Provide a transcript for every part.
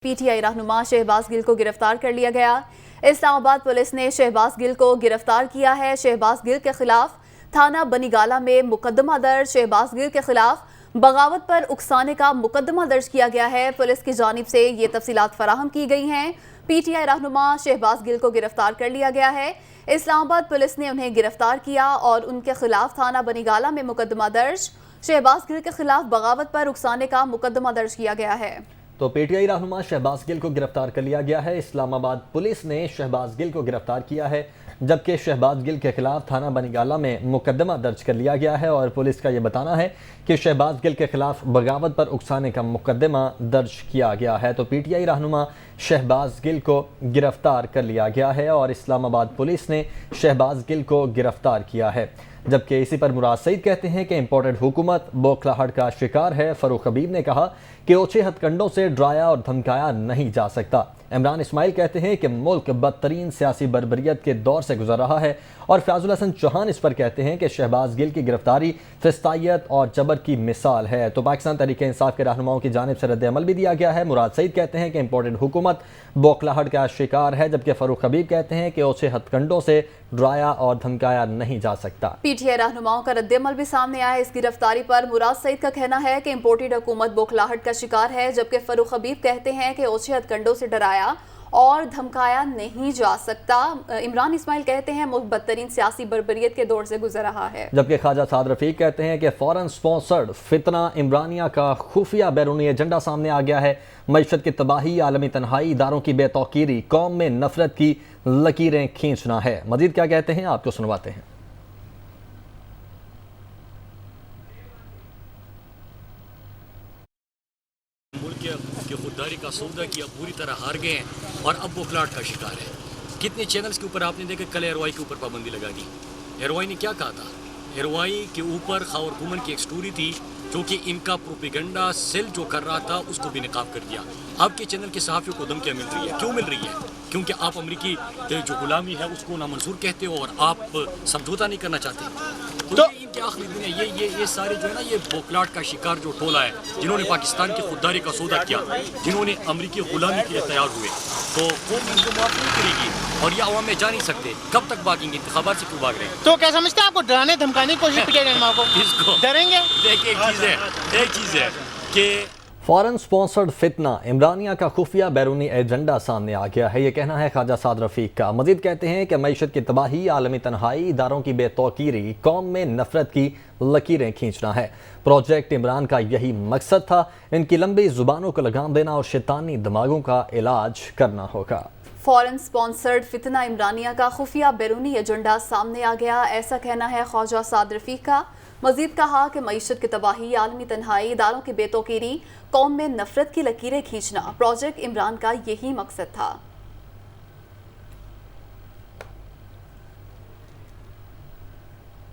P T I رہنما شہباز گل کو گرفتار کر لیا گیا۔ اسلام آباد پولیس نے شہباز گل کو گرفتار کیا ہے۔ شہباز گل کے خلاف تھانہ بنی گالہ میں مقدمہ درج۔ شہباز گل کے خلاف بغاوت پر اکسانے کا مقدمہ درج کیا گیا ہے۔ پولیس کی جانب سے یہ تفصیلات فراہم کی گئی ہیں۔ پی ٹی آئی رہنما شہباز گل کو گرفتار کر لیا گیا ہے۔ اسلام آباد پولیس نے انہیں گرفتار کیا اور ان کے خلاف تھانہ بنی گالہ میں مقدمہ درج۔ شہباز گل کے خلاف بغاوت پر اکسانے کا مقدمہ درج کیا گیا ہے۔ تو پی ٹی آئی رہنما شہباز گل کو گرفتار کر لیا گیا ہے۔ اسلام آباد پولیس نے شہباز گل کو گرفتار کیا ہے، جبکہ شہباز گل کے خلاف تھانہ بنی گالہ میں مقدمہ درج کر لیا گیا ہے اور پولیس کا یہ بتانا ہے کہ شہباز گل کے خلاف بغاوت پر اکسانے کا مقدمہ درج کیا گیا ہے۔ تو پی ٹی آئی رہنما شہباز گل کو گرفتار کر لیا گیا ہے اور اسلام آباد پولیس نے شہباز گل کو گرفتار کیا ہے، جبکہ اسی پر مراد سعید کہتے ہیں کہ امپورٹڈ حکومت بوکھلاہٹ کا شکار ہے۔ فاروق حبیب نے کہا کہ اوچھے ہتھ کنڈوں سے ڈرایا اور دھمکایا نہیں جا سکتا۔ عمران اسماعیل کہتے ہیں کہ ملک بدترین سیاسی بربریت کے دور سے گزر رہا ہے اور فیاض الحسن چوہان اس پر کہتے ہیں کہ شہباز گل کی گرفتاری فسطائیت اور جبر کی مثال ہے۔ تو پاکستان تحریک انصاف کے رہنماؤں کی جانب سے رد عمل بھی دیا گیا ہے۔ مراد سعید کہتے ہیں کہ امپورٹڈ حکومت بوکھلاہٹ کا شکار ہے، جبکہ فاروق حبیب کہتے ہیں کہ اوچھے ہتھ کنڈوں سے ڈرایا اور دھمکایا نہیں جا سکتا۔ پی ٹی آئی رہنماؤں کا رد عمل بھی سامنے آیا ہے۔ اس گرفتاری پر مراد سعید کا کہنا ہے کہ امپورٹڈ حکومت بوکھلاہٹ کا شکار ہے، جبکہ فاروق حبیب کہتے ہیں کہ اوچھے ہتھ کنڈوں سے ڈرایا اور دھمکایا نہیں جا سکتا۔ عمران اسماعیل کہتے ہیں ملک بدترین سیاسی بربریت کے دور سے گزر رہا ہے، جبکہ خواجہ سعد رفیق کہتے ہیں کہ فورن سپانسرڈ فتنہ عمرانیہ کا خفیہ بیرونی ایجنڈا سامنے آ گیا ہے۔ معیشت کی تباہی، عالمی تنہائی، اداروں کی بے توقیری، قوم میں نفرت کی لکیریں کھینچنا ہے۔ مزید کیا کہتے ہیں آپ کو سنواتے ہیں۔ ملک کی خودداری کا سودا کیا، پوری طرح ہار گئے ہیں اور اب بوکھلاہٹ کا شکار ہے۔ کتنے چینلز کے اوپر آپ نے دیکھا کل ایروائی کے اوپر پابندی لگا دی۔ ایروائی نے کیا کہا تھا؟ ایروائی کے اوپر خاور کومن کی ایک سٹوری تھی جو کہ ان کا پروپیگنڈا سیل جو کر رہا تھا اس کو بھی نقاب کر دیا۔ آپ کے چینل کے صحافیوں کو دھمکیاں مل رہی ہے، کیوں مل رہی ہے؟ کیونکہ آپ امریکی جو غلامی ہے اس کو نامنظور کہتے ہو اور آپ سمجھوتا نہیں کرنا چاہتے۔ تو ان کے آخری دن ہے یہ سارے جو ہے نا، یہ بوکھلاہٹ کا شکار جو ٹولہ ہے، جنہوں نے پاکستان کی خودداری کا سودا کیا، جنہوں نے امریکی غلامی کے لیے تیار ہوئے، تو قوم ان کو معاف نہیں کرے گی اور یہ عوام میں جا نہیں سکتے۔ کب تک بھاگیں گے؟ انتخابات سے کیوں بھاگ رہے ہیں؟ تو کیا سمجھتے ہیں آپ کو ڈرانے دھمکانے کی کوشش کی رہنما کو؟ اس کو ڈریں گے؟ دیکھیں ایک چیز ہے کہ فورن سپانسرڈ فتنہ عمرانیہ کا خفیہ بیرونی ایجنڈا سامنے آ گیا ہے، یہ کہنا ہے خواجہ سعد رفیق کا۔ مزید کہتے ہیں کہ معیشت کی تباہی، عالمی تنہائی، اداروں کی بے توقیری، قوم میں نفرت کی لکیریں کھینچنا ہے۔ پروجیکٹ عمران کا یہی مقصد تھا، ان کی لمبی زبانوں کو لگام دینا اور شیطانی دماغوں کا علاج کرنا ہوگا۔ فورن سپانسرڈ فتنہ عمرانیہ کا خفیہ بیرونی ایجنڈا سامنے آ گیا، ایسا کہنا ہے خواجہ سعد رفیق کا۔ مزید کہا کہ معیشت کی تباہی، عالمی تنہائی، اداروں کی بے توقیری، قوم میں نفرت کی لکیریں کھینچنا پروجیکٹ عمران کا یہی مقصد تھا۔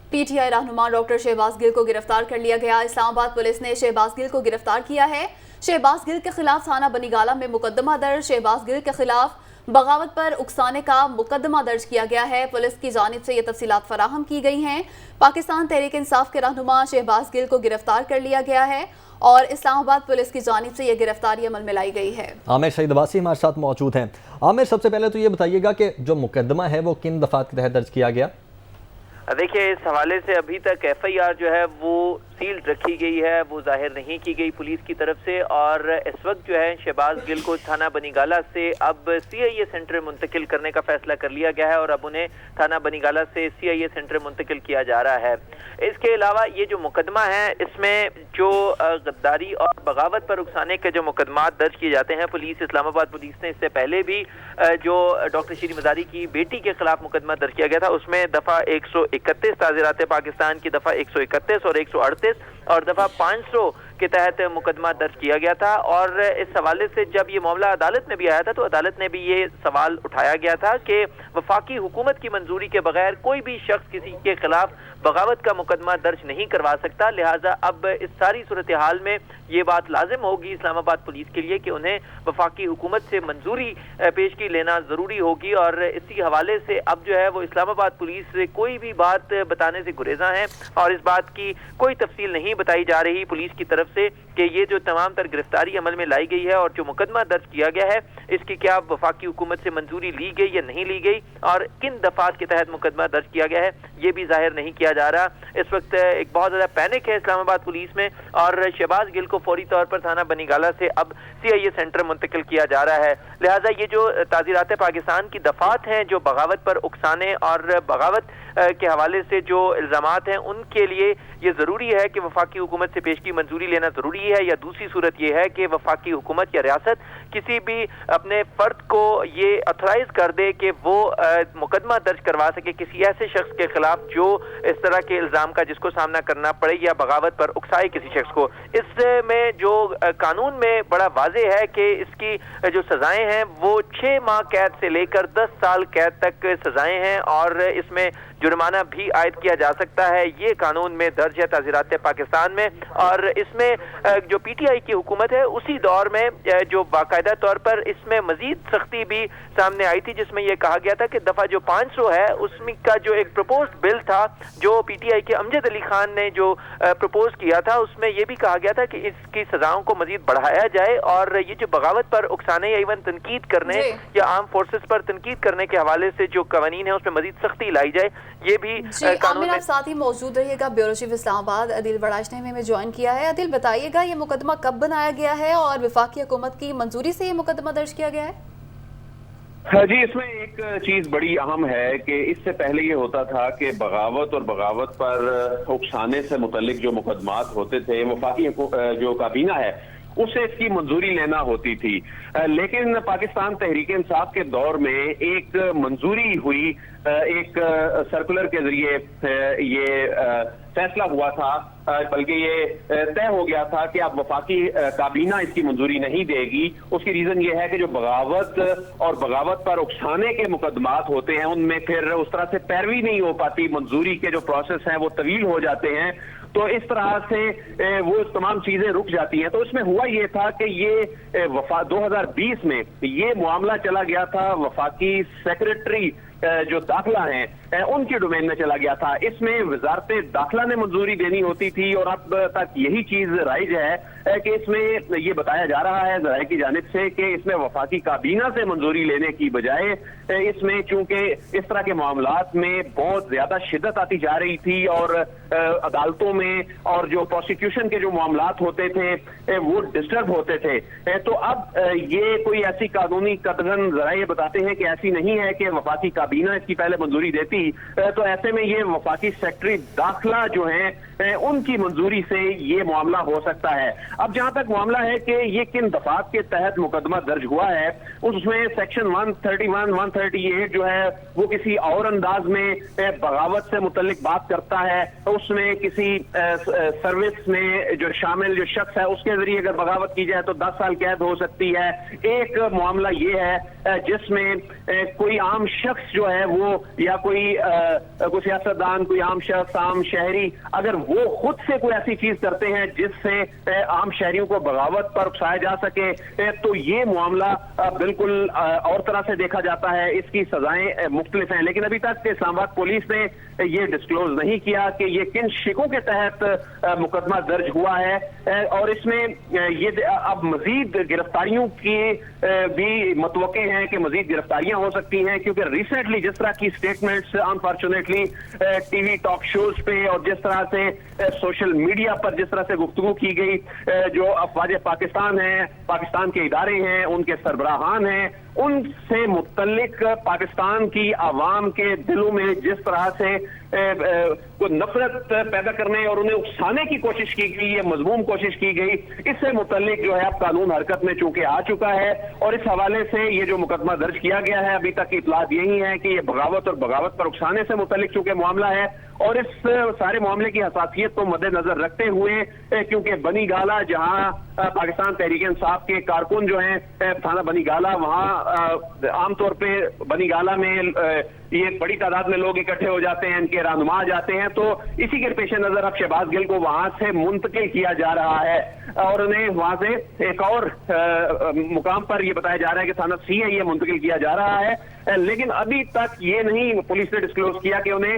پی ٹی آئی رہنما ڈاکٹر شہباز گل کو گرفتار کر لیا گیا۔ اسلام آباد پولیس نے شہباز گل کو گرفتار کیا ہے۔ شہباز گل کے خلاف تھانہ بنی گالہ میں مقدمہ درج۔ شہباز گل کے خلاف بغاوت پر اکسانے کا مقدمہ درج کیا گیا ہے۔ پولیس کی جانب سے یہ تفصیلات فراہم کی گئی ہیں۔ پاکستان تحریک انصاف کے رہنما شہباز گل کو گرفتار کر لیا گیا ہے اور اسلام آباد پولیس کی جانب سے یہ گرفتاری عمل میں لائی گئی ہے۔ عامر شہید عباسی ہمارے ساتھ موجود ہیں۔ عامر، سب سے پہلے تو یہ بتائیے گا کہ جو مقدمہ ہے وہ کن دفعات کے تحت درج کیا گیا؟ دیکھیے، اس حوالے سے ابھی تک ایف آئی آر جو ہے وہ سیلڈ رکھی گئی ہے، وہ ظاہر نہیں کی گئی پولیس کی طرف سے، اور اس وقت جو ہے شہباز گل کو تھانہ بنی گالہ سے اب سی آئی اے سینٹر منتقل کرنے کا فیصلہ کر لیا گیا ہے اور اب انہیں تھانہ بنی گالہ سے سی آئی اے سینٹر منتقل کیا جا رہا ہے۔ اس کے علاوہ یہ جو مقدمہ ہے، اس میں جو غداری اور بغاوت پر اکسانے کے جو مقدمات درج کیے جاتے ہیں، پولیس اسلام آباد پولیس نے اس سے پہلے بھی جو ڈاکٹر شیریں مزاری کی بیٹی کے خلاف مقدمہ درج کیا گیا تھا، اس میں دفعہ 131 تعزیرات پاکستان کی دفعہ 131 اور 138 اور دفعہ 500 کے تحت مقدمہ درج کیا گیا تھا۔ اور اس حوالے سے جب یہ معاملہ عدالت میں بھی آیا تھا تو عدالت نے بھی یہ سوال اٹھایا گیا تھا کہ وفاقی حکومت کی منظوری کے بغیر کوئی بھی شخص کسی کے خلاف بغاوت کا مقدمہ درج نہیں کروا سکتا، لہٰذا اب اس ساری صورتحال میں یہ بات لازم ہوگی اسلام آباد پولیس کے لیے کہ انہیں وفاقی حکومت سے منظوری پیشگی لینا ضروری ہوگی، اور اسی حوالے سے اب جو ہے وہ اسلام آباد پولیس سے کوئی بھی بات بتانے سے گریزاں ہیں اور اس بات کی کوئی تفصیل نہیں بتائی جا رہی پولیس کی طرف سے کہ یہ جو تمام تر گرفتاری عمل میں لائی گئی ہے اور جو مقدمہ درج کیا گیا ہے اس کی کیا وفاقی حکومت سے منظوری لی گئی یا نہیں لی گئی اور کن دفعات کے تحت مقدمہ درج کیا گیا ہے یہ بھی ظاہر نہیں کیا جا رہا۔ اس وقت ایک بہت زیادہ پینک ہے اسلام آباد پولیس میں اور شہباز گل کو فوری طور پر تھانہ بنی گالہ سے اب CIA سینٹر منتقل کیا جا رہا ہے۔ لہٰذا یہ جو تعزیرات پاکستان کی دفعات ہیں جو بغاوت پر اکسانے اور بغاوت کے حوالے سے جو الزامات ہیں ان کے لیے یہ ضروری ہے کہ وفاقی حکومت سے پیشگی منظوری لینا ضروری ہے، یا دوسری صورت یہ ہے کہ وفاقی حکومت یا ریاست کسی بھی اپنے فرد کو یہ اتھرائز کر دے کہ وہ مقدمہ درج کروا سکے کسی ایسے شخص کے خلاف جو اس طرح کے الزام کا جس کو سامنا کرنا پڑے یا بغاوت پر اکسائے کسی شخص کو۔ اس میں جو قانون میں بڑا واضح ہے کہ اس کی جو سزائیں ہیں وہ 6 ماہ قید سے لے کر 10 سال قید تک سزائیں ہیں اور اس میں جرمانہ بھی عائد کیا جا سکتا ہے۔ یہ قانون میں درج ہے تعزیرات پاکستان میں، اور اس میں جو PTI کی حکومت ہے اسی دور میں جو باقاعدہ طور پر اس میں مزید سختی بھی سامنے آئی تھی، جس میں یہ کہا گیا تھا کہ دفعہ جو 500 ہے اس میں کا جو ایک پروپوزڈ بل تھا جو PTI کے امجد علی خان نے جو پروپوز کیا تھا اس میں یہ بھی کہا گیا تھا کہ اس کی سزاؤں کو مزید بڑھایا جائے اور یہ جو بغاوت پر اکسانے یا ایون تنقید کرنے یا آرم فورسز پر تنقید کرنے کے حوالے سے جو قوانین ہیں اس میں مزید سختی لائی جائے۔ یہ بھی عامر آپ ساتھ ہی موجود رہیے گا۔ بیورو چیف اسلام آباد عدیل وڑاشنے میں ہمیں جوائن کیا ہے۔ عدیل بتائیے گا یہ مقدمہ کب بنایا گیا ہے اور وفاقی حکومت کی منظوری سے یہ مقدمہ درج کیا گیا ہے؟ جی اس میں ایک چیز بڑی اہم ہے کہ اس سے پہلے یہ ہوتا تھا کہ بغاوت اور بغاوت پر اکسانے سے متعلق جو مقدمات ہوتے تھے وفاقی جو کابینہ ہے اسے اس کی منظوری لینا ہوتی تھی، لیکن پاکستان تحریک انصاف کے دور میں ایک منظوری ہوئی، ایک سرکولر کے ذریعے یہ فیصلہ ہوا تھا، بلکہ یہ طے ہو گیا تھا کہ اب وفاقی کابینہ اس کی منظوری نہیں دے گی۔ اس کی ریزن یہ ہے کہ جو بغاوت اور بغاوت پر اکسانے کے مقدمات ہوتے ہیں ان میں پھر اس طرح سے پیروی نہیں ہو پاتی، منظوری کے جو پروسیس ہیں وہ طویل ہو جاتے ہیں، تو اس طرح سے وہ تمام چیزیں رک جاتی ہیں۔ تو اس میں ہوا یہ تھا کہ یہ 2020 میں یہ معاملہ چلا گیا تھا وفاقی سیکریٹری جو داخلہ ہیں ان کی ڈومین میں چلا گیا تھا۔ اس میں وزارت داخلہ نے منظوری دینی ہوتی تھی اور اب تک یہی چیز رائج ہے کہ اس میں یہ بتایا جا رہا ہے ذرائع کی جانب سے کہ اس میں وفاقی کابینہ سے منظوری لینے کی بجائے اس میں چونکہ اس طرح کے معاملات میں بہت زیادہ شدت آتی جا رہی تھی اور عدالتوں میں اور جو پروسیکیوشن کے جو معاملات ہوتے تھے وہ ڈسٹرب ہوتے تھے، تو اب یہ کوئی ایسی قانونی قطعاً ذرائع بتاتے ہیں کہ ایسی نہیں ہے کہ وفاقی کابینہ اس کی پہلے منظوری دیتی، تو ایسے میں یہ وفاقی سیکٹری داخلہ جو ہیں ان کی منظوری سے یہ معاملہ ہو سکتا ہے۔ اب جہاں تک معاملہ ہے کہ یہ کن دفعات کے تحت مقدمہ درج ہوا ہے، اس میں سیکشن 131 138 جو ہے وہ کسی اور انداز میں بغاوت سے متعلق بات کرتا ہے، اس میں کسی سروس میں جو شامل جو شخص ہے اس کے ذریعے اگر بغاوت کی جائے تو 10 سال قید ہو سکتی ہے۔ ایک معاملہ یہ ہے جس میں کوئی عام شخص جو ہے وہ یا کوئی سیاستدان، کوئی عام شخص، عام شہری اگر وہ خود سے کوئی ایسی چیز کرتے ہیں جس سے عام شہریوں کو بغاوت پر اکسایا جا سکے تو یہ معاملہ بالکل اور طرح سے دیکھا جاتا ہے، اس کی سزائیں مختلف ہیں۔ لیکن ابھی تک اسلام آباد پولیس نے یہ ڈسکلوز نہیں کیا کہ یہ کن شکوں کے تحت مقدمہ درج ہوا ہے، اور اس میں یہ اب مزید گرفتاریوں کی بھی متوقع ہیں کہ مزید گرفتاریاں ہو سکتی ہیں، کیونکہ ریسنٹلی جس طرح کی statements unfortunately T V talk shows پہ اور جس طرح سے سوشل میڈیا پر جس طرح سے گفتگو کی گئی، جو افواج پاکستان ہیں، پاکستان کے ادارے ہیں، ان کے سربراہان ہیں، ان سے متعلق پاکستان کی عوام کے دلوں میں جس طرح سے نفرت پیدا کرنے اور انہیں اکسانے کی کوشش کی گئی، یہ مذموم کوشش کی گئی، اس سے متعلق جو ہے اب قانون حرکت میں چونکہ آ چکا ہے، اور اس حوالے سے یہ جو مقدمہ درج کیا گیا ہے ابھی تک اطلاعات یہی ہے کہ یہ بغاوت اور بغاوت پر اکسانے سے متعلق چونکہ معاملہ ہے، اور اس سارے معاملے کی حساسیت کو مد نظر رکھتے ہوئے کیونکہ بنی گالہ جہاں پاکستان تحریک انصاف کے کارکن جو ہیں تھانہ بنی گالہ، وہاں عام طور پہ بنی گالہ میں یہ بڑی تعداد میں لوگ اکٹھے ہو جاتے ہیں، ان کے رہنما جاتے ہیں، تو اسی کے پیش نظر اب شہباز گل کو وہاں سے منتقل کیا جا رہا ہے اور انہیں وہاں سے ایک اور مقام پر یہ بتایا جا رہا ہے کہ تھانہ CIA منتقل کیا جا رہا ہے، لیکن ابھی تک یہ نہیں پولیس نے ڈسکلوز کیا کہ انہیں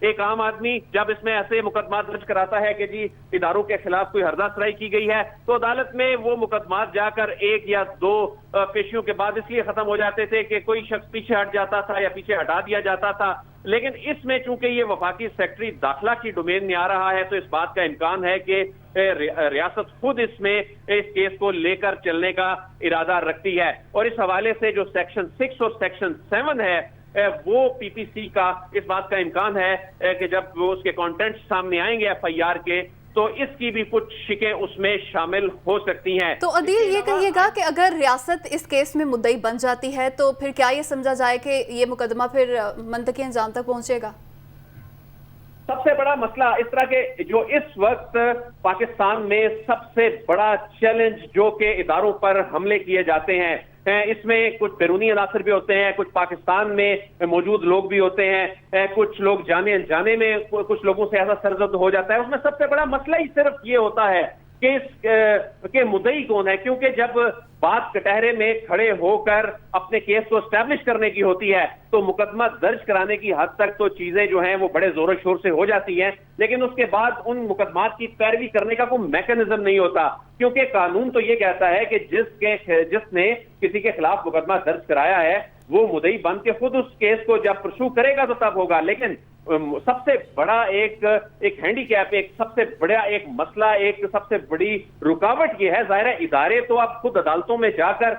ایک عام آدمی جب اس میں ایسے مقدمات درج کراتا ہے کہ جی اداروں کے خلاف کوئی ہرزہ سرائی کی گئی ہے تو عدالت میں وہ مقدمات جا کر 1 یا 2 پیشیوں کے بعد اس لیے ختم ہو جاتے تھے کہ کوئی شخص پیچھے ہٹ جاتا تھا یا پیچھے ہٹا دیا جاتا تھا. لیکن اس میں چونکہ یہ وفاقی سیکٹری داخلہ کی ڈومین میں آ رہا ہے تو اس بات کا امکان ہے کہ ریاست خود اس میں اس کیس کو لے کر چلنے کا ارادہ رکھتی ہے. اور اس حوالے سے جو سیکشن 6 اور سیکشن 7 ہے وہ پی پی سی کا اس بات کا امکان ہے کہ جب وہ اس کے کانٹینٹ سامنے آئیں گے ایف آئی آر کے تو اس کی بھی کچھ شکیں اس میں شامل ہو سکتی ہیں. تو عدیل یہ کہیے گا کہ اگر ریاست اس کیس میں مدعی بن جاتی ہے تو پھر کیا یہ سمجھا جائے کہ یہ مقدمہ پھر منطقی انجام تک پہنچے گا؟ سب سے بڑا مسئلہ اس طرح کے جو اس وقت پاکستان میں سب سے بڑا چیلنج جو کہ اداروں پر حملے کیے جاتے ہیں اس میں کچھ بیرونی عناصر بھی ہوتے ہیں, کچھ پاکستان میں موجود لوگ بھی ہوتے ہیں, کچھ لوگ جانے انجانے میں کچھ لوگوں سے ایسا سرزد ہو جاتا ہے. اس میں سب سے بڑا مسئلہ ہی صرف یہ ہوتا ہے کہ اس کے مدعی کون ہے, کیونکہ جب بات کٹہرے میں کھڑے ہو کر اپنے کیس کو اسٹیبلش کرنے کی ہوتی ہے تو مقدمہ درج کرانے کی حد تک تو چیزیں جو ہیں وہ بڑے زور و شور سے ہو جاتی ہیں, لیکن اس کے بعد ان مقدمات کی پیروی کرنے کا کوئی میکانزم نہیں ہوتا, کیونکہ قانون تو یہ کہتا ہے کہ جس نے کسی کے خلاف مقدمہ درج کرایا ہے وہ مدعی بن کے خود اس کیس کو جب پرسو کرے گا تو تب ہوگا. لیکن سب سے بڑا ایک ہینڈی کیپ, ایک سب سے بڑا ایک مسئلہ, ایک سب سے بڑی رکاوٹ یہ ہے, ظاہر ہے ادارے تو اب خود عدالتوں میں جا کر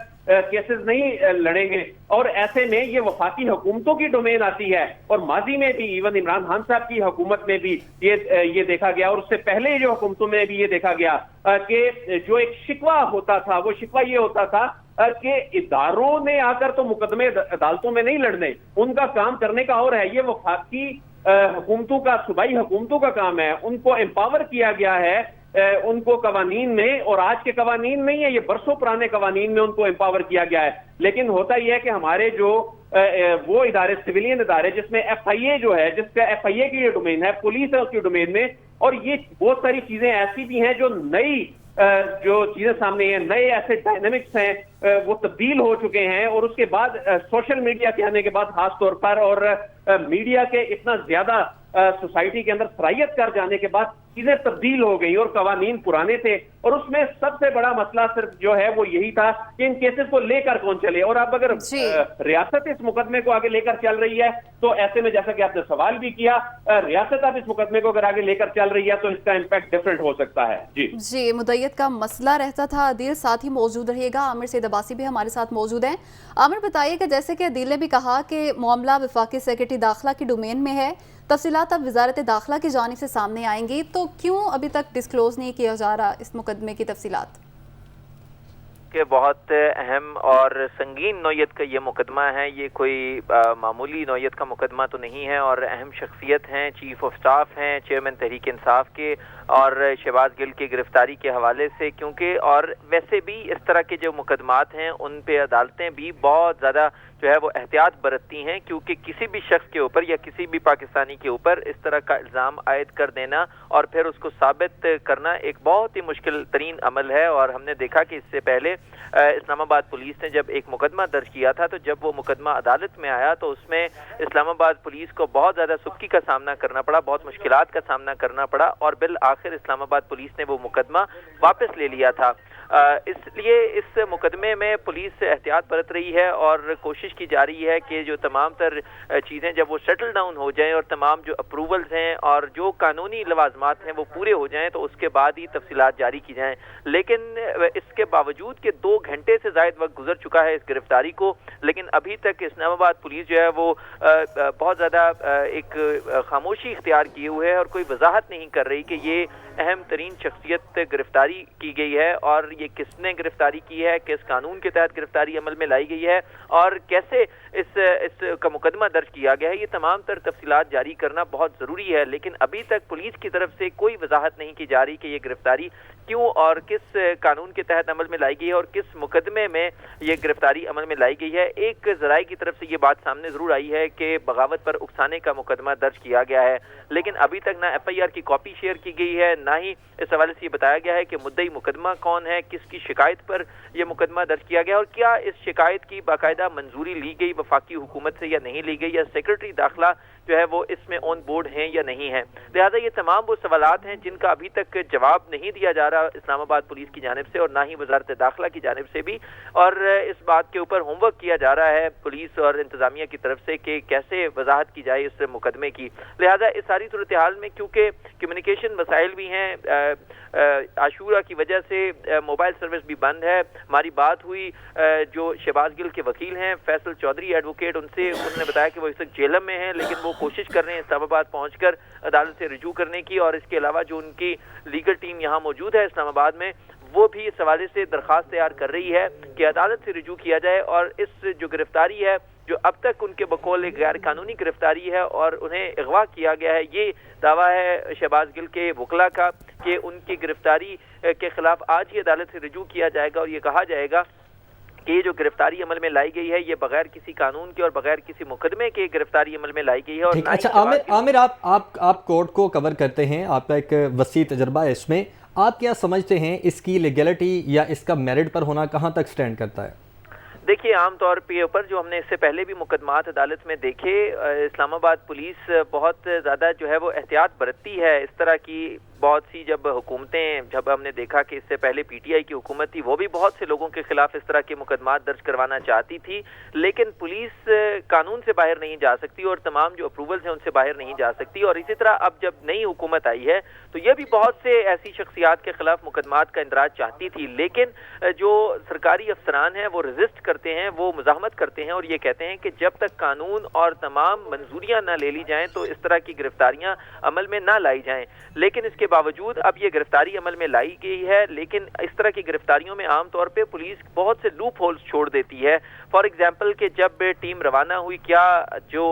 کیسز نہیں لڑیں گے اور ایسے میں یہ وفاقی حکومتوں کی ڈومین آتی ہے. اور ماضی میں بھی ایون عمران خان صاحب کی حکومت میں بھی یہ دیکھا گیا اور اس سے پہلے جو حکومتوں میں بھی یہ دیکھا گیا کہ جو ایک شکوہ ہوتا تھا وہ شکوہ یہ ہوتا تھا کہ اداروں نے آ کر تو مقدمے عدالتوں میں نہیں لڑنے, ان کا کام کرنے کا اور ہے. یہ وفاقی حکومتوں کا, صوبائی حکومتوں کا کام ہے, ان کو امپاور کیا گیا ہے, ان کو قوانین میں, اور آج کے قوانین نہیں ہے, یہ برسوں پرانے قوانین میں ان کو امپاور کیا گیا ہے. لیکن ہوتا یہ ہے کہ ہمارے جو وہ ادارے, سویلین ادارے جس میں ایف آئی اے جو ہے, جس کا ایف آئی اے کی یہ ڈومین ہے, پولیس ہے اس کی ڈومین میں, اور یہ بہت ساری چیزیں ایسی بھی ہیں جو نئی جو چیزیں سامنے ہیں, نئے ایسے ڈائنامکس ہیں وہ تبدیل ہو چکے ہیں. اور اس کے بعد سوشل میڈیا کے آنے کے بعد خاص طور پر اور میڈیا کے اتنا زیادہ سوسائٹی کے اندر سرائیت کر جانے کے بعد چیزیں تبدیل ہو گئی اور قوانین پرانے تھے. اور اس میں سب سے بڑا مسئلہ صرف جو ہے وہ یہی تھا کہ ان کیسز کو لے کر کون چلے. اور اب اگر ریاست اس مقدمے کو آگے لے کر چل رہی ہے تو ایسے میں جیسا کہ آپ نے سوال بھی کیا, ریاست اب اس مقدمے کو اگر آگے لے کر چل رہی ہے تو اس کا امپیکٹ ڈفرینٹ ہو سکتا ہے. جی مدعیت کا مسئلہ رہتا تھا. عدیل ساتھ ہی موجود رہیے گا, عامر سید عباسی بھی ہمارے ساتھ موجود ہیں. عامر بتائیے کہ جیسے کہ عدیل نے بھی کہا کہ معاملہ وفاقی سیکرٹری داخلہ کی ڈومین میں ہے, تفصیلات اب وزارت داخلہ کی جانب سے سامنے آئیں گی, تو کیوں ابھی تک ڈسکلوز نہیں کیا جا رہا اس مقدمے کی تفصیلات؟ کہ بہت اہم اور سنگین نوعیت کا یہ مقدمہ ہے, یہ کوئی معمولی نوعیت کا مقدمہ تو نہیں ہے, اور اہم شخصیت ہیں, چیف آف سٹاف ہیں چیئرمین تحریک انصاف کے, اور شہباز گل کی گرفتاری کے حوالے سے, کیونکہ اور ویسے بھی اس طرح کے جو مقدمات ہیں ان پہ عدالتیں بھی بہت زیادہ جو ہے وہ احتیاط برتتی ہیں, کیونکہ کسی بھی شخص کے اوپر یا کسی بھی پاکستانی کے اوپر اس طرح کا الزام عائد کر دینا اور پھر اس کو ثابت کرنا ایک بہت ہی مشکل ترین عمل ہے. اور ہم نے دیکھا کہ اس سے پہلے اسلام آباد پولیس نے جب ایک مقدمہ درج کیا تھا تو جب وہ مقدمہ عدالت میں آیا تو اس میں اسلام آباد پولیس کو بہت زیادہ سبکی کا سامنا کرنا پڑا, بہت مشکلات کا سامنا کرنا پڑا, اور بالآخر اسلام آباد پولیس نے وہ مقدمہ واپس لے لیا تھا. اس لیے اس مقدمے میں پولیس احتیاط برت رہی ہے اور کوشش کی جا رہی ہے کہ جو تمام تر چیزیں جب وہ سیٹل ڈاؤن ہو جائیں اور تمام جو اپروولز ہیں اور جو قانونی لوازمات ہیں وہ پورے ہو جائیں تو اس کے بعد ہی تفصیلات جاری کی جائیں. لیکن اس کے باوجود کہ 2 گھنٹے سے زائد وقت گزر چکا ہے اس گرفتاری کو, لیکن ابھی تک اسلام آباد پولیس جو ہے وہ بہت زیادہ ایک خاموشی اختیار کیے ہوئے ہے اور کوئی وضاحت نہیں کر رہی کہ یہ اہم ترین شخصیت گرفتاری کی گئی ہے اور یہ کس نے گرفتاری کی ہے, کس قانون کے تحت گرفتاری عمل میں لائی گئی ہے اور کیسے اس کا مقدمہ درج کیا گیا ہے. یہ تمام تر تفصیلات جاری کرنا بہت ضروری ہے, لیکن ابھی تک پولیس کی طرف سے کوئی وضاحت نہیں کی جا رہی کہ یہ گرفتاری کیوں اور کس قانون کے تحت عمل میں لائی گئی ہے اور کس مقدمے میں یہ گرفتاری عمل میں لائی گئی ہے. ایک ذرائع کی طرف سے یہ بات سامنے ضرور آئی ہے کہ بغاوت پر اکسانے کا مقدمہ درج کیا گیا ہے, لیکن ابھی تک نہ ایف آئی آر کی کاپی شیئر کی گئی ہے, نہ ہی اس حوالے سے یہ بتایا گیا ہے کہ مدعی مقدمہ کون ہے, کس کی شکایت پر یہ مقدمہ درج کیا گیا اور کیا اس شکایت کی باقاعدہ منظوری لی گئی وفاقی حکومت سے یا نہیں لی گئی, یا سیکرٹری داخلہ جو ہے وہ اس میں آن بورڈ ہیں یا نہیں ہیں۔ لہٰذا یہ تمام وہ سوالات ہیں جن کا ابھی تک جواب نہیں دیا جا رہا اسلام آباد پولیس کی جانب سے اور نہ ہی وزارت داخلہ کی جانب سے بھی، اور اس بات کے اوپر ہوم ورک کیا جا رہا ہے پولیس اور انتظامیہ کی طرف سے کہ کیسے وضاحت کی جائے اس مقدمے کی۔ لہٰذا اس ساری صورتحال میں کیونکہ کمیونیکیشن مسائل بھی ہیں، عاشورہ کی وجہ سے موبائل سروس بھی بند ہے، ہماری بات ہوئی جو شہباز گل کے وکیل ہیں فیصل چودھری ایڈوکیٹ، انہوں نے بتایا کہ وہ اس وقت جیلم میں ہیں، لیکن وہ کوشش کر رہے ہیں اسلام آباد پہنچ کر عدالت سے رجوع کرنے کی، اور اس کے علاوہ جو ان کی لیگل ٹیم یہاں موجود ہے اسلام آباد میں، وہ بھی اس حوالے سے درخواست تیار کر رہی ہے کہ عدالت سے رجوع کیا جائے اور اس جو گرفتاری ہے جو اب تک ان کے بقول ایک غیر قانونی گرفتاری ہے اور انہیں اغوا کیا گیا ہے، یہ دعویٰ ہے شہباز گل کے وکلاء کا کہ ان کی گرفتاری کے خلاف آج ہی عدالت سے رجوع کیا جائے گا، اور یہ کہا جائے گا کہ یہ جو گرفتاری عمل میں لائی گئی ہے یہ بغیر کسی قانون کے اور بغیر کسی مقدمے کے گرفتاری عمل میں لائی گئی ہے۔ اور اچھا عامر، آپ کورٹ کو کور کرتے ہیں، آپ کا ایک وسیع تجربہ ہے اس میں، آپ کیا سمجھتے ہیں اس کی لیگلٹی یا اس کا میرٹ پر ہونا کہاں تک سٹینڈ کرتا ہے؟ دیکھیے عام طور پہ اوپر جو ہم نے اس سے پہلے بھی مقدمات عدالت میں دیکھے، اسلام آباد پولیس بہت زیادہ جو ہے وہ احتیاط برتتی ہے۔ اس طرح کی بہت سی جب حکومتیں، جب ہم نے دیکھا کہ اس سے پہلے پی ٹی آئی کی حکومت تھی، وہ بھی بہت سے لوگوں کے خلاف اس طرح کے مقدمات درج کروانا چاہتی تھی، لیکن پولیس قانون سے باہر نہیں جا سکتی اور تمام جو اپروولز ہیں ان سے باہر نہیں جا سکتی۔ اور اسی طرح اب جب نئی حکومت آئی ہے تو یہ بھی بہت سے ایسی شخصیات کے خلاف مقدمات کا اندراج چاہتی تھی، لیکن جو سرکاری افسران ہیں وہ ریزسٹ کرتے ہیں، وہ مزاحمت کرتے ہیں اور یہ کہتے ہیں کہ جب تک قانون اور تمام منظوریاں نہ لے لی جائیں تو اس طرح کی گرفتاریاں عمل میں نہ لائی جائیں۔ لیکن اس کے باوجود اب یہ گرفتاری عمل میں لائی گئی ہے، لیکن اس طرح کی گرفتاریوں میں عام طور پہ پولیس بہت سے لوپ ہولز چھوڑ دیتی ہے۔ فار ایگزامپل کہ جب ٹیم روانہ ہوئی، کیا جو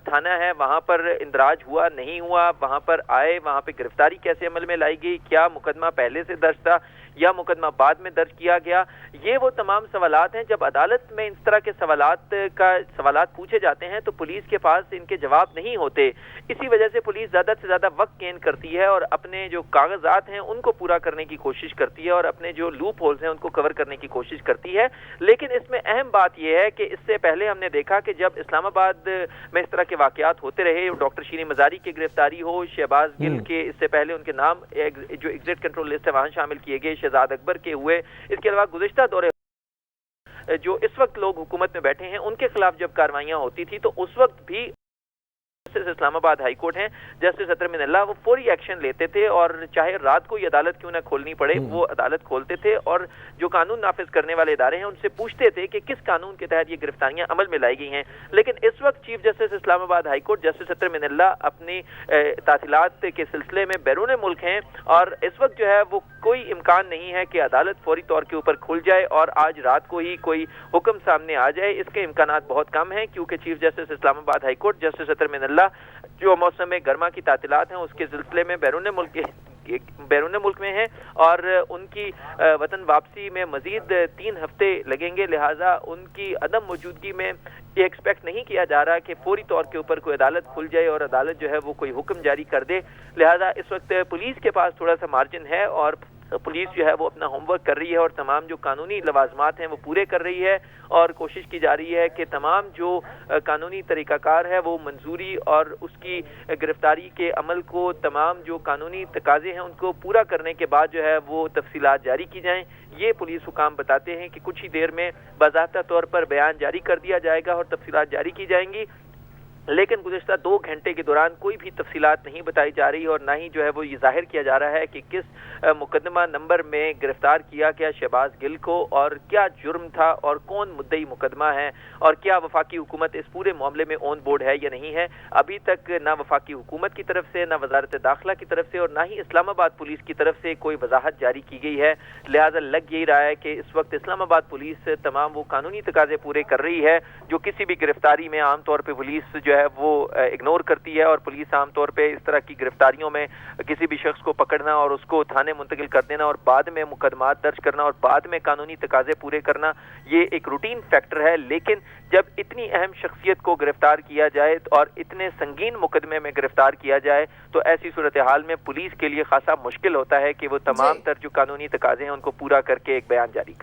تھانہ ہے وہاں پر اندراج ہوا نہیں ہوا، وہاں پر آئے، وہاں پہ گرفتاری کیسے عمل میں لائی گئی، کیا مقدمہ پہلے سے درج تھا یا مقدمہ بعد میں درج کیا گیا، یہ وہ تمام سوالات ہیں۔ جب عدالت میں اس طرح کے سوالات پوچھے جاتے ہیں تو پولیس کے پاس ان کے جواب نہیں ہوتے، اسی وجہ سے پولیس زیادہ سے زیادہ وقت گین کرتی ہے اور اپنے جو کاغذات ہیں ان کو پورا کرنے کی کوشش کرتی ہے اور اپنے جو لوپ ہولز ہیں ان کو کور کرنے کی کوشش کرتی ہے۔ لیکن اس میں اہم بات یہ ہے کہ اس سے پہلے ہم نے دیکھا کہ جب اسلام آباد میں اس طرح کے واقعات ہوتے رہے، ڈاکٹر شیریں مزاری کی گرفتاری ہو، شہباز گل کے اس سے پہلے ان کے نام جو ایگزٹ کنٹرول لسٹ ہے وہاں شامل کیے گئے، شہزاد اکبر کے ہوئے، اس کے علاوہ گزشتہ دورے جو اس وقت لوگ حکومت میں بیٹھے ہیں ان کے خلاف جب کاروائیاں ہوتی تھی تو اس وقت بھی اسلام آباد ہائی کورٹ ہیں جسٹس اطہر من اللہ، وہ فوری ایکشن لیتے تھے اور چاہے رات کو یہ عدالت کیوں نہ کھولنی پڑے وہ عدالت کھولتے تھے اور جو قانون نافذ کرنے والے ادارے ہیں ان سے پوچھتے تھے کہ کس قانون کے تحت یہ گرفتاریاں عمل میں لائی گئی ہیں۔ لیکن اس وقت چیف جسٹس اسلام آباد ہائی کورٹ جسٹس اطہر من اللہ اپنی تعطیلات کے سلسلے میں بیرون ملک ہیں اور اس وقت جو ہے وہ کوئی امکان نہیں ہے کہ عدالت فوری طور کے اوپر کھل جائے اور آج رات کو ہی کوئی حکم سامنے آ جائے، اس کے امکانات بہت کم ہیں کیونکہ چیف جسٹس اسلام آباد ہائی کورٹ جسٹس اطہر من اللہ جو موسم گرما کی تعطیلات ہیں اس کے سلسلے میں بیرون ملک میں ہیں اور ان کی وطن واپسی میں مزید 3 ہفتے لگیں گے، لہٰذا ان کی عدم موجودگی میں یہ ایکسپیکٹ نہیں کیا جا رہا کہ فوری طور کے اوپر کوئی عدالت کھل جائے اور عدالت جو ہے وہ کوئی حکم جاری کر دے۔ لہٰذا اس وقت پولیس کے پاس تھوڑا سا مارجن ہے اور پولیس جو ہے وہ اپنا ہوم ورک کر رہی ہے اور تمام جو قانونی لوازمات ہیں وہ پورے کر رہی ہے اور کوشش کی جا رہی ہے کہ تمام جو قانونی طریقہ کار ہے وہ منظوری اور اس کی گرفتاری کے عمل کو، تمام جو قانونی تقاضے ہیں ان کو پورا کرنے کے بعد جو ہے وہ تفصیلات جاری کی جائیں۔ یہ پولیس حکام بتاتے ہیں کہ کچھ ہی دیر میں باضابطہ طور پر بیان جاری کر دیا جائے گا اور تفصیلات جاری کی جائیں گی، لیکن گزشتہ 2 گھنٹے کے دوران کوئی بھی تفصیلات نہیں بتائی جا رہی اور نہ ہی جو ہے وہ یہ ظاہر کیا جا رہا ہے کہ کس مقدمہ نمبر میں گرفتار کیا گیا شہباز گل کو اور کیا جرم تھا اور کون مدعی مقدمہ ہے اور کیا وفاقی حکومت اس پورے معاملے میں آن بورڈ ہے یا نہیں ہے۔ ابھی تک نہ وفاقی حکومت کی طرف سے، نہ وزارت داخلہ کی طرف سے اور نہ ہی اسلام آباد پولیس کی طرف سے کوئی وضاحت جاری کی گئی ہے، لہٰذا لگ یہی رہا ہے کہ اس وقت اسلام آباد پولیس تمام وہ قانونی تقاضے پورے کر رہی ہے جو کسی بھی گرفتاری میں عام طور پہ پولیس جو ہے وہ اگنور کرتی ہے، اور پولیس عام طور پہ اس طرح کی گرفتاریوں میں کسی بھی شخص کو پکڑنا اور اس کو تھانے منتقل کر دینا اور بعد میں مقدمات درج کرنا اور بعد میں قانونی تقاضے پورے کرنا یہ ایک روٹین فیکٹر ہے۔ لیکن جب اتنی اہم شخصیت کو گرفتار کیا جائے اور اتنے سنگین مقدمے میں گرفتار کیا جائے تو ایسی صورتحال میں پولیس کے لیے خاصا مشکل ہوتا ہے کہ وہ تمام تر جو قانونی تقاضے ہیں ان کو پورا کر کے ایک بیان جاری کرے۔